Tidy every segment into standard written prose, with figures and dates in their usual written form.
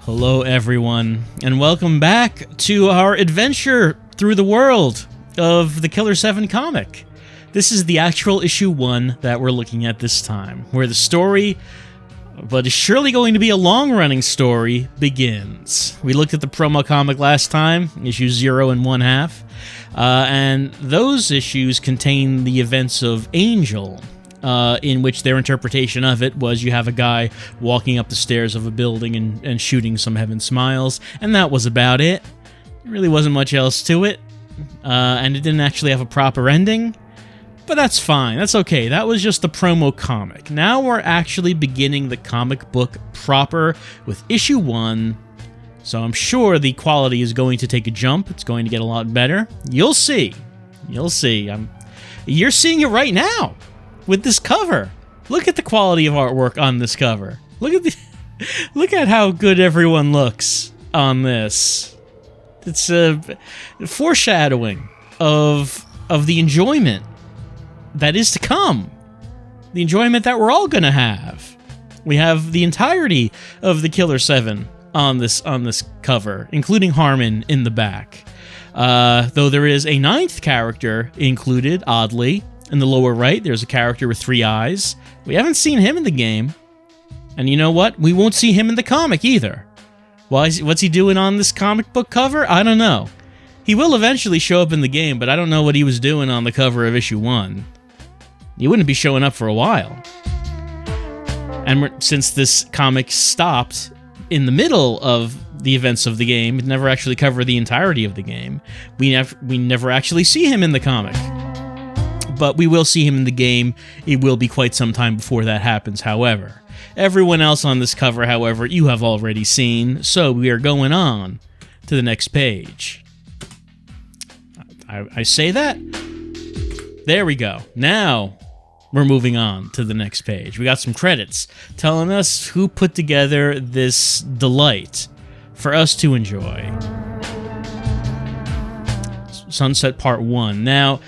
Hello everyone, and welcome back to our adventure through the world of the Killer7 comic. This is the actual issue 1 that we're looking at this time, where the story, but is surely going to be a long-running story, begins. We looked at the promo comic last time, issue 0 and 1/2, and those issues contain the events of Angel, in which their interpretation of it was you have a guy walking up the stairs of a building and shooting some Heaven Smiles, and that was about it. There really wasn't much else to it, and it didn't actually have a proper ending, but that's fine, that's okay, that was just the promo comic. Now we're actually beginning the comic book proper with issue 1, so I'm sure the quality is going to take a jump, it's going to get a lot better. You'll see. You're seeing it right now! With this cover. Look at the quality of artwork on this cover. Look at how good everyone looks on this. It's a foreshadowing of the enjoyment that is to come. The enjoyment that we're all gonna have. We have the entirety of the Killer7 on this cover, including Harmon in the back. Though there is a 9th character included, oddly. In the lower right, there's a character with 3 eyes. We haven't seen him in the game. And you know what? We won't see him in the comic either. What's he doing on this comic book cover? I don't know. He will eventually show up in the game, but I don't know what he was doing on the cover of issue 1. He wouldn't be showing up for a while. And since this comic stopped in the middle of the events of the game, it never actually covered the entirety of the game, we never actually see him in the comic. But we will see him in the game. It will be quite some time before that happens, however. Everyone else on this cover, however, you have already seen, so we are going on to the next page. I say that? There we go. Now, we're moving on to the next page. We got some credits telling us who put together this delight for us to enjoy. Sunset Part 1. Now,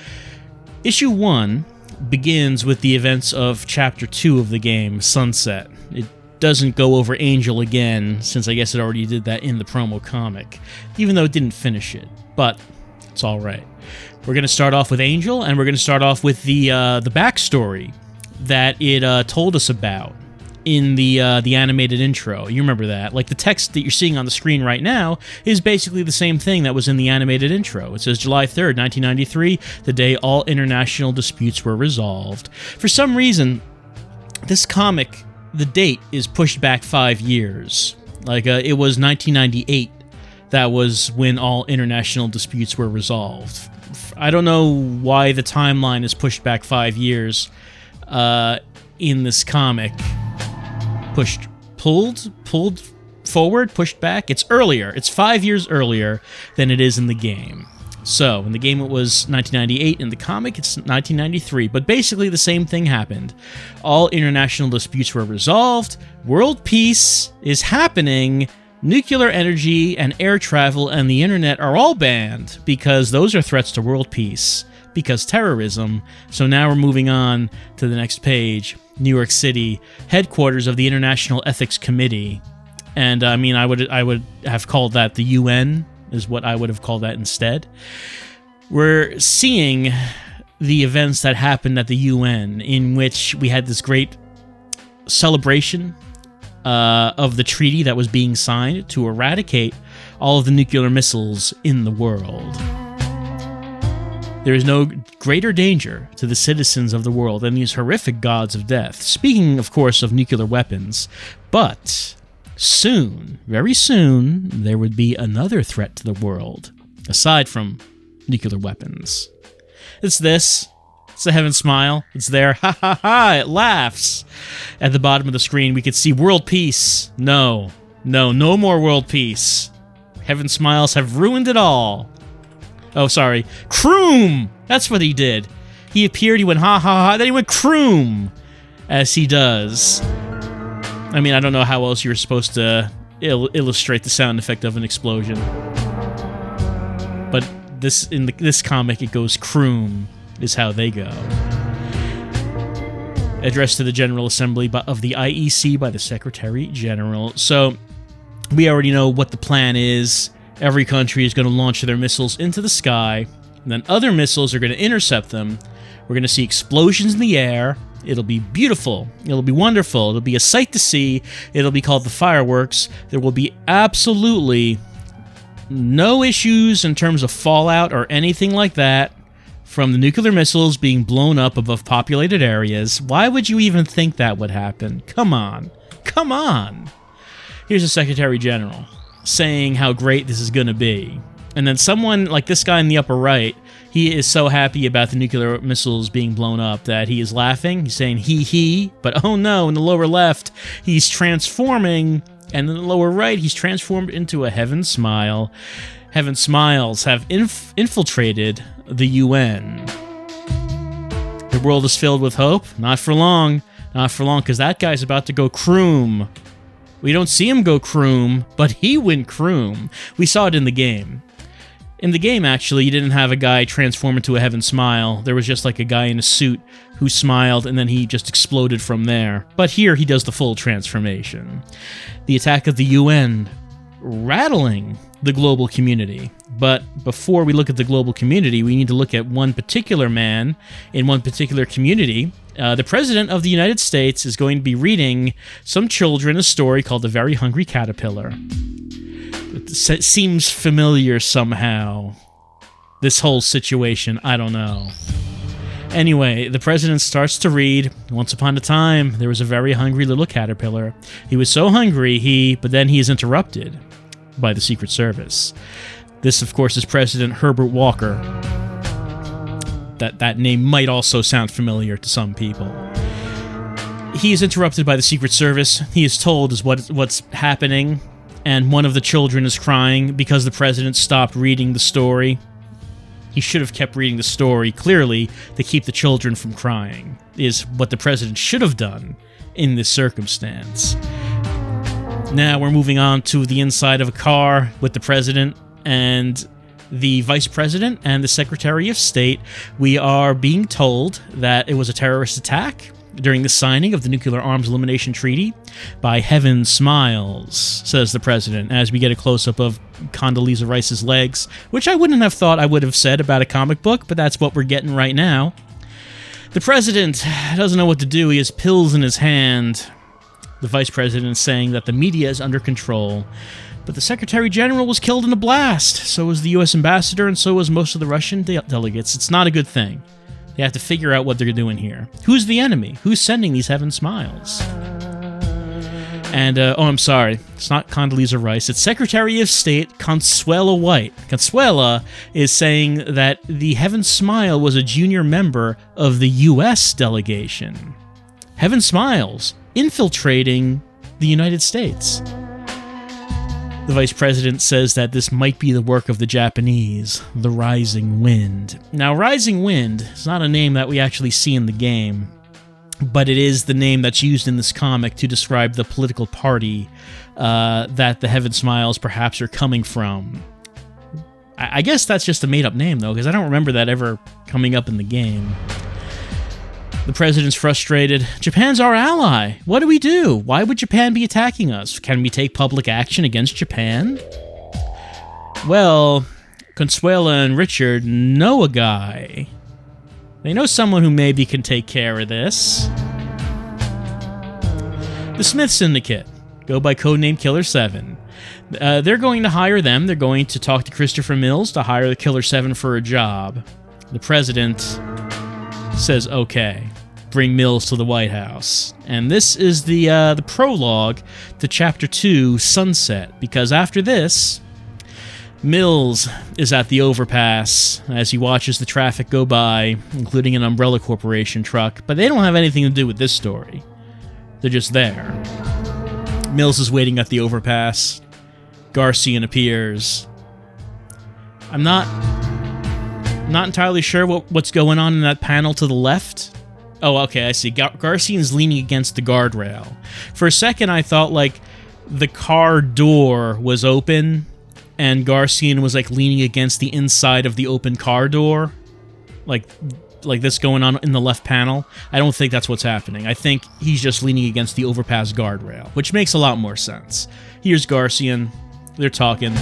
Issue 1 begins with the events of Chapter 2 of the game, Sunset. It doesn't go over Angel again, since I guess it already did that in the promo comic, even though it didn't finish it, but it's alright. We're going to start off with Angel, and we're going to start off with the backstory that it told us about in the animated intro. You remember that. Like, the text that you're seeing on the screen right now is basically the same thing that was in the animated intro. It says July 3rd, 1993, the day all international disputes were resolved. For some reason, this comic, the date is pushed back 5 years. Like, it was 1998. That was when all international disputes were resolved. I don't know why the timeline is pushed back 5 years in this comic. Pulled forward, pushed back. It's earlier. It's 5 years earlier than it is in the game. So, in the game it was 1998, in the comic it's 1993, but basically the same thing happened. All international disputes were resolved, world peace is happening, nuclear energy and air travel and the internet are all banned, because those are threats to world peace, because terrorism. So now we're moving on to the next page. New York City, headquarters of the International Ethics Committee. And I mean, I would have called that the UN, is what I would have called that instead. We're seeing the events that happened at the UN, in which we had this great celebration of the treaty that was being signed to eradicate all of the nuclear missiles in the world. There is no greater danger to the citizens of the world than these horrific gods of death. Speaking, of course, of nuclear weapons, but soon, very soon, there would be another threat to the world, aside from nuclear weapons. It's this. It's the Heaven Smile. It's there. Ha ha ha! It laughs. At the bottom of the screen, we could see world peace. No more world peace. Heaven Smiles have ruined it all. Oh, sorry. Kroom! That's what he did. He appeared, he went ha ha ha, then he went kroom! As he does. I mean, I don't know how else you were supposed to illustrate the sound effect of an explosion. But in this comic, it goes kroom, is how they go. Addressed to the General Assembly of the IEC by the Secretary General. So, We already know what the plan is. Every country is going to launch their missiles into the sky, and then other missiles are going to intercept them. We're going to see explosions in the air. It'll be beautiful. It'll be wonderful. It'll be a sight to see. It'll be called the fireworks. There will be absolutely no issues in terms of fallout or anything like that from the nuclear missiles being blown up above populated areas. Why would you even think that would happen? Come on. Come on. Here's the Secretary General saying how great this is going to be. And then someone like this guy in the upper right, he is so happy about the nuclear missiles being blown up that he is laughing. He's saying he, but oh no, in the lower left, he's transforming, and in the lower right, he's transformed into a Heaven Smile. Heaven Smiles have infiltrated the UN. The world is filled with hope. Not for long. Not for long, because that guy's about to go croom. We don't see him go croom, but he went croom. We saw it in the game. In the game, actually, you didn't have a guy transform into a Heaven Smile. There was just like a guy in a suit who smiled, and then he just exploded from there. But here, he does the full transformation. The attack of the UN, rattling the global community. But before we look at the global community, we need to look at one particular man in one particular community. The President of the United States is going to be reading some children a story called The Very Hungry Caterpillar. It seems familiar somehow. This whole situation, I don't know. Anyway, the President starts to read, "Once upon a time, there was a very hungry little caterpillar. He was so hungry, but then he is interrupted by the Secret Service." This, of course, is President Herbert Walker. That name might also sound familiar to some people. He is interrupted by the Secret Service. He is told what's happening, and one of the children is crying because the President stopped reading the story. He should have kept reading the story, clearly, to keep the children from crying, is what the President should have done in this circumstance. Now we're moving on to the inside of a car with the President and the Vice President and the Secretary of State. We are being told that it was a terrorist attack during the signing of the Nuclear Arms Elimination Treaty by Heaven Smiles, says the President, as we get a close-up of Condoleezza Rice's legs, which I wouldn't have thought I would have said about a comic book, but that's what we're getting right now. The President doesn't know what to do. He has pills in his hand. The Vice President is saying that the media is under control. But the Secretary General was killed in a blast. So was the U.S. Ambassador, and so was most of the Russian delegates. It's not a good thing. They have to figure out what they're doing here. Who's the enemy? Who's sending these Heaven Smiles? And, I'm sorry. It's not Condoleezza Rice. It's Secretary of State Consuela White. Consuela is saying that the Heaven Smile was a junior member of the U.S. delegation. Heaven Smiles infiltrating the United States. The Vice President says that this might be the work of the Japanese, the Rising Wind. Now, Rising Wind is not a name that we actually see in the game, but it is the name that's used in this comic to describe the political party that the Heaven Smiles perhaps are coming from. I guess that's just a made-up name, though, because I don't remember that ever coming up in the game. The President's frustrated. Japan's our ally. What do we do? Why would Japan be attacking us? Can we take public action against Japan? Well, Consuela and Richard know a guy. They know someone who maybe can take care of this. The Smith Syndicate go by codename Killer7. They're going to hire them. They're going to talk to Christopher Mills to hire the Killer7 for a job. The President says, okay, bring Mills to the White House. And this is the prologue to Chapter 2, Sunset, because after this, Mills is at the overpass as he watches the traffic go by, including an Umbrella Corporation truck, but they don't have anything to do with this story. They're just there. Mills is waiting at the overpass. Garcian appears. I'm not entirely sure what's going on in that panel to the left. Oh, okay, I see. Garcian's leaning against the guardrail. For a second, I thought, like, the car door was open, and Garcian was, like, leaning against the inside of the open car door. Like, like this going on in the left panel. I don't think that's what's happening. I think he's just leaning against the overpass guardrail, which makes a lot more sense. Here's Garcian. They're talking.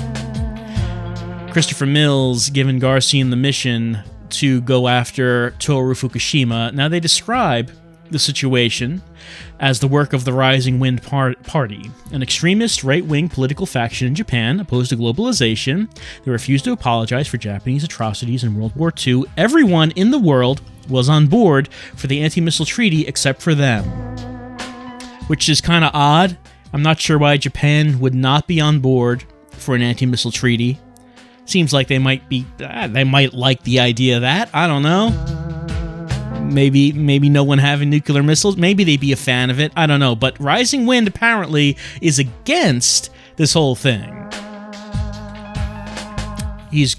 Christopher Mills giving Garcian the mission to go after Toru Fukushima. Now, they describe the situation as the work of the Rising Wind Party, an extremist right-wing political faction in Japan opposed to globalization. They refused to apologize for Japanese atrocities in World War II. Everyone in the world was on board for the anti-missile treaty except for them, which is kind of odd. I'm not sure why Japan would not be on board for an anti-missile treaty. Seems like they might like the idea of that. I don't know. Maybe no one having nuclear missiles. Maybe they'd be a fan of it. I don't know. But Rising Wind apparently is against this whole thing.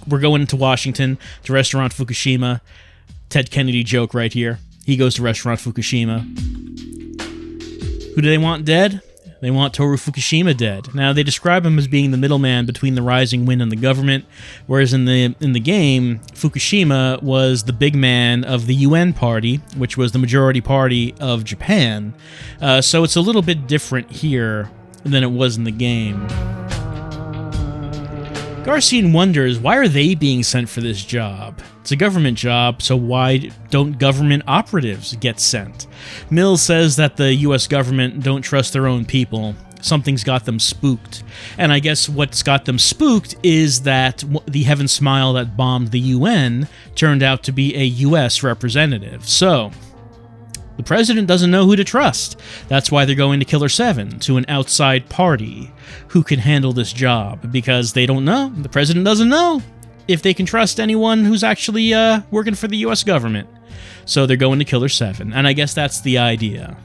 We're going into Washington to Restaurant Fukushima. Ted Kennedy joke right here. He goes to Restaurant Fukushima. Who do they want dead? They want Toru Fukushima dead. Now, they describe him as being the middleman between the Rising Wind and the government, whereas in the game, Fukushima was the big man of the UN party, which was the majority party of Japan. So it's a little bit different here than it was in the game. Garcian wonders, why are they being sent for this job? It's a government job, so why don't government operatives get sent? Mills says that the US government don't trust their own people. Something's got them spooked. And I guess what's got them spooked is that the Heaven Smile that bombed the UN turned out to be a US representative. So, the president doesn't know who to trust. That's why they're going to Killer7, to an outside party who can handle this job, because they don't know. The president doesn't know if they can trust anyone who's actually working for the US government. So they're going to Killer7, and I guess that's the idea.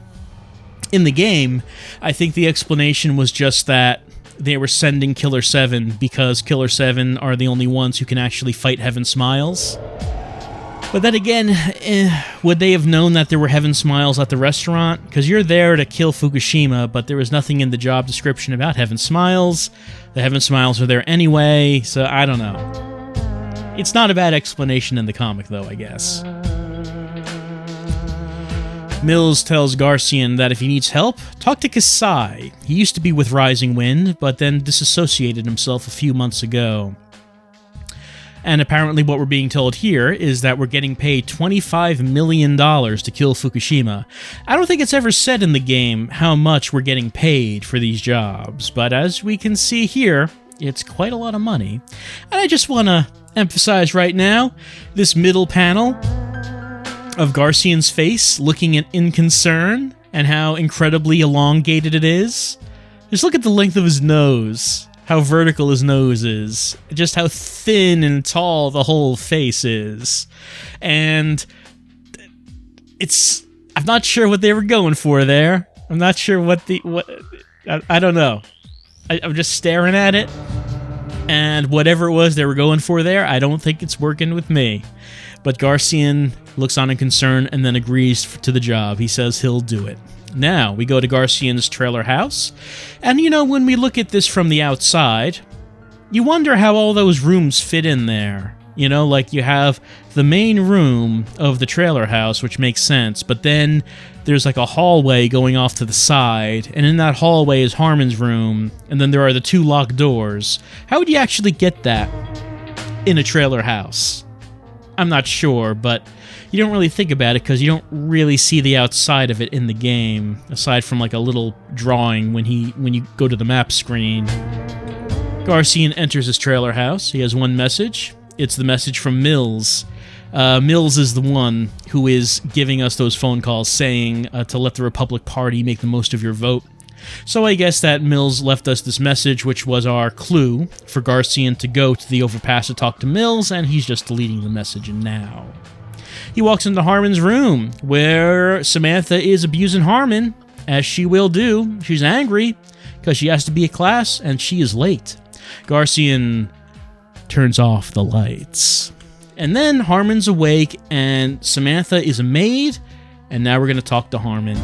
In the game, I think the explanation was just that they were sending Killer7 because Killer7 are the only ones who can actually fight Heaven Smiles. But then again, would they have known that there were Heaven Smiles at the restaurant? Because you're there to kill Fukushima, but there was nothing in the job description about Heaven Smiles. The Heaven Smiles are there anyway, so I don't know. It's not a bad explanation in the comic, though, I guess. Mills tells Garcian that if he needs help, talk to Kasai. He used to be with Rising Wind, but then disassociated himself a few months ago. And apparently what we're being told here is that we're getting paid $25 million to kill Fukushima. I don't think it's ever said in the game how much we're getting paid for these jobs, but as we can see here, it's quite a lot of money. And I just want to emphasize right now, this middle panel of Garcian's face looking in concern and how incredibly elongated it is. Just look at the length of his nose. How vertical his nose is, just how thin and tall the whole face is. And I'm not sure what they were going for there. I'm not sure I don't know. I'm just staring at it, and whatever it was they were going for there, I don't think it's working with me. But Garcian looks on in concern and then agrees to the job. He says he'll do it. Now, we go to Garcian's trailer house, and when we look at this from the outside, you wonder how all those rooms fit in there. Like you have the main room of the trailer house, which makes sense, but then there's like a hallway going off to the side, and in that hallway is Harmon's room, and then there are the two locked doors. How would you actually get that in a trailer house? I'm not sure, but you don't really think about it because you don't really see the outside of it in the game, aside from like a little drawing when you go to the map screen. Garcian enters his trailer house. He has one message. It's the message from Mills. Mills is the one who is giving us those phone calls saying to let the Republic Party make the most of your vote. So I guess that Mills left us this message, which was our clue for Garcian to go to the overpass to talk to Mills, and he's just deleting the message now. He walks into Harmon's room, where Samantha is abusing Harmon, as she will do. She's angry, because she has to be at class, and she is late. Garcian turns off the lights. And then Harmon's awake, and Samantha is a maid, and now we're going to talk to Harmon.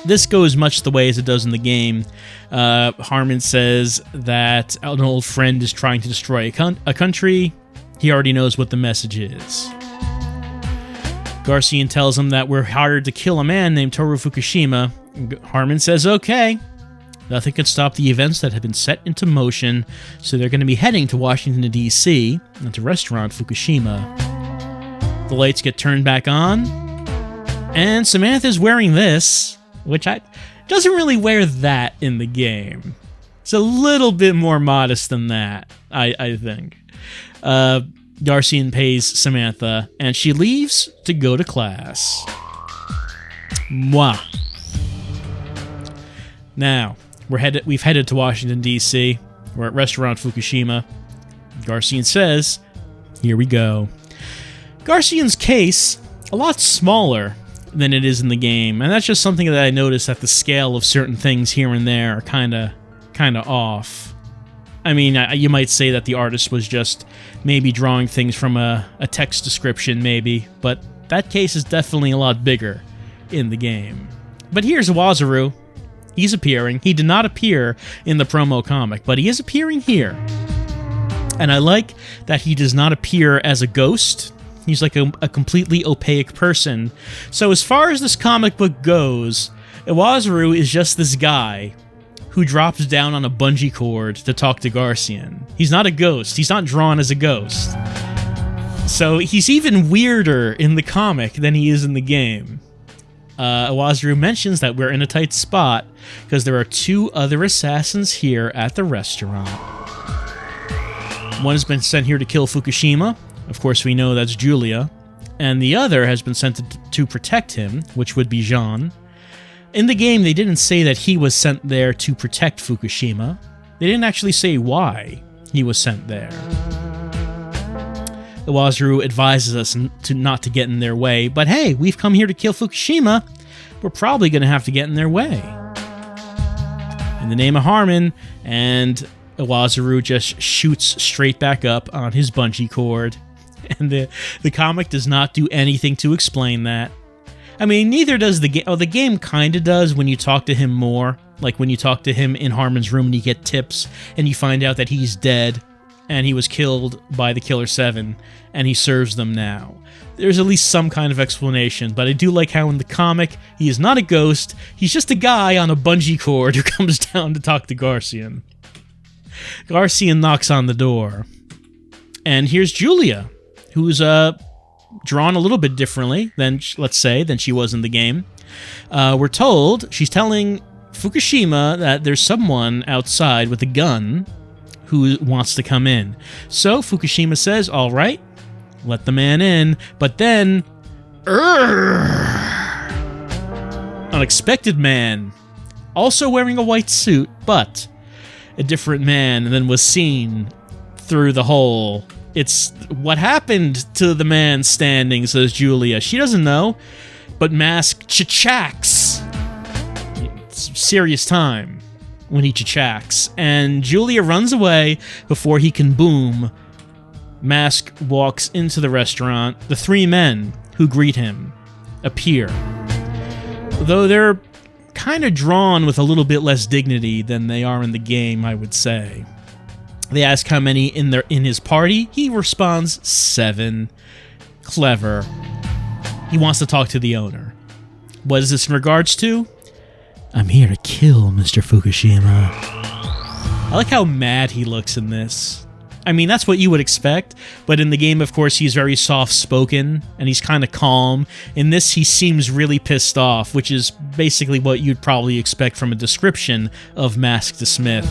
This goes much the way as it does in the game. Harmon says that an old friend is trying to destroy a country. He already knows what the message is. Garcian tells him that we're hired to kill a man named Toru Fukushima. Harmon says, okay. Nothing could stop the events that have been set into motion, so they're going to be heading to Washington, D.C., and to restaurant Fukushima. The lights get turned back on, and Samantha's wearing this, which doesn't really wear that in the game. It's a little bit more modest than that, I think. Garcian pays Samantha, and she leaves to go to class. Mwah. Now, we've headed to Washington, D.C. We're at Restaurant Fukushima. Garcian says, here we go. Garcian's case, a lot smaller than it is in the game, and that's just something that I noticed, that the scale of certain things here and there are kind of off. I mean, you might say that the artist was just maybe drawing things from a text description, maybe, but that case is definitely a lot bigger in the game. But here's Wazaru. He's appearing. He did not appear in the promo comic, but he is appearing here. And I like that he does not appear as a ghost. He's like a completely opaque person. So as far as this comic book goes, Iwazaru is just this guy who drops down on a bungee cord to talk to Garcian. He's not a ghost. He's not drawn as a ghost. So he's even weirder in the comic than he is in the game. Iwazaru mentions that we're in a tight spot because there are 2 other assassins here at the restaurant. One has been sent here to kill Fukushima. Of course, we know that's Julia. And the other has been sent to protect him, which would be Jean. In the game, they didn't say that he was sent there to protect Fukushima. They didn't actually say why he was sent there. Iwazaru advises us not to get in their way, but hey, we've come here to kill Fukushima. We're probably going to have to get in their way. In the name of Harmon, and Iwazaru just shoots straight back up on his bungee cord. And the comic does not do anything to explain that. I mean, neither does the game. Oh, the game kind of does when you talk to him more. Like when you talk to him in Harmon's room and you get tips and you find out that he's dead and he was killed by the Killer7 and he serves them now. There's at least some kind of explanation, but I do like how in the comic, he is not a ghost. He's just a guy on a bungee cord who comes down to talk to Garcian. Garcian knocks on the door. And here's Julia, who's drawn a little bit differently than, let's say, than she was in the game. We're told she's telling Fukushima that there's someone outside with a gun who wants to come in. So Fukushima says, all right, let the man in. But then, unexpected man, also wearing a white suit, but a different man, and then was seen through the hole. It's what happened to the man standing, says Julia. She doesn't know, but Mask chachaks. It's serious time when he chachaks. And Julia runs away before he can boom. Mask walks into the restaurant. The 3 men who greet him appear. Though they're kind of drawn with a little bit less dignity than they are in the game, I would say. They ask how many in his party. He responds, 7. Clever. He wants to talk to the owner. What is this in regards to? I'm here to kill Mr. Fukushima. I like how mad he looks in this. I mean, that's what you would expect, but in the game, of course, he's very soft-spoken, and he's kind of calm. In this, he seems really pissed off, which is basically what you'd probably expect from a description of Mask to Smith.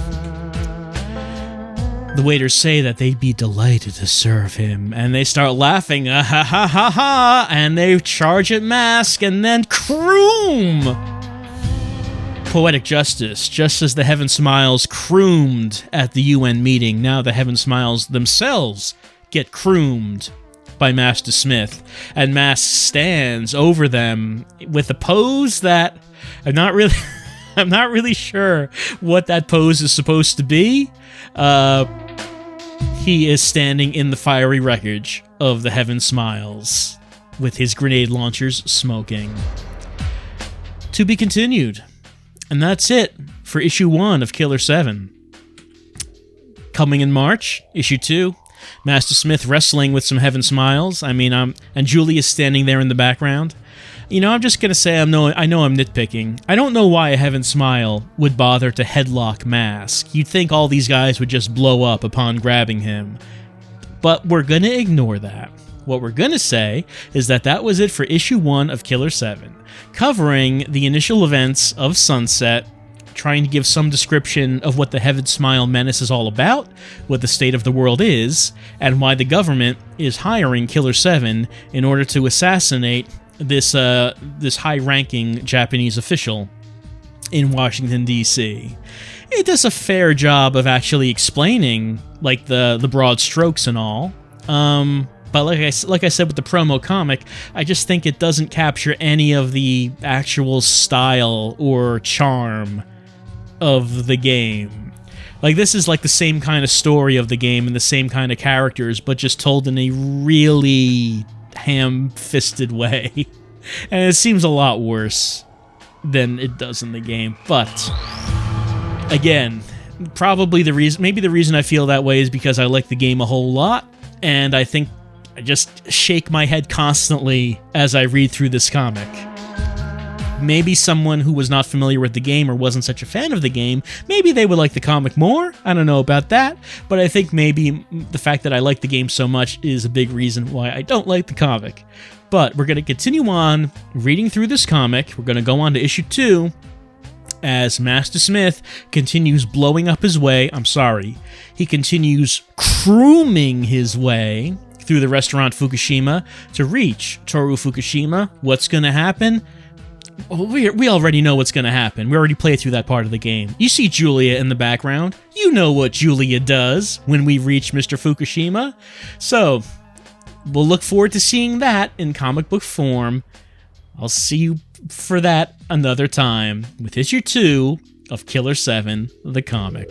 The waiters say that they'd be delighted to serve him, and they start laughing, ha ha ha ha, and they charge at Mask, and then croom! Poetic justice, just as the Heaven Smiles croomed at the UN meeting, now the Heaven Smiles themselves get croomed by Master Smith, and Mask stands over them with a pose that I'm not really sure what that pose is supposed to be. He is standing in the fiery wreckage of the Heaven Smiles with his grenade launchers smoking. To be continued. And that's it for issue 1 of Killer7. Coming in March, issue 2, Master Smith wrestling with some Heaven Smiles. I mean, and Julia's standing there in the background. You know, I'm just going to say I know I'm nitpicking. I don't know why a Heaven Smile would bother to headlock Mask. You'd think all these guys would just blow up upon grabbing him. But we're going to ignore that. What we're going to say is that was it for issue 1 of Killer 7, covering the initial events of Sunset, trying to give some description of what the Heaven Smile menace is all about, what the state of the world is, and why the government is hiring Killer 7 in order to assassinate this high-ranking Japanese official in Washington, D.C. It does a fair job of actually explaining, like, the broad strokes and all. But like I said with the promo comic, I just think it doesn't capture any of the actual style or charm of the game. Like, this is like the same kind of story of the game and the same kind of characters, but just told in a really ham-fisted way. And it seems a lot worse than it does in the game. But again, probably maybe the reason I feel that way is because I like the game a whole lot, and I think I just shake my head constantly as I read through this comic. Maybe someone who was not familiar with the game or wasn't such a fan of the game, maybe they would like the comic more. I don't know about that, but I think maybe the fact that I like the game so much is a big reason why I don't like the comic. But we're going to continue on reading through this comic. We're going to go on to issue 2 as Master Smith continues blowing up his way. He continues crooming his way through the restaurant Fukushima to reach Toru Fukushima. What's going to happen? We already know what's going to happen. We already played through that part of the game. You see Julia in the background. You know what Julia does when we reach Mr. Fukushima. So, we'll look forward to seeing that in comic book form. I'll see you for that another time with issue 2 of Killer 7, the comic.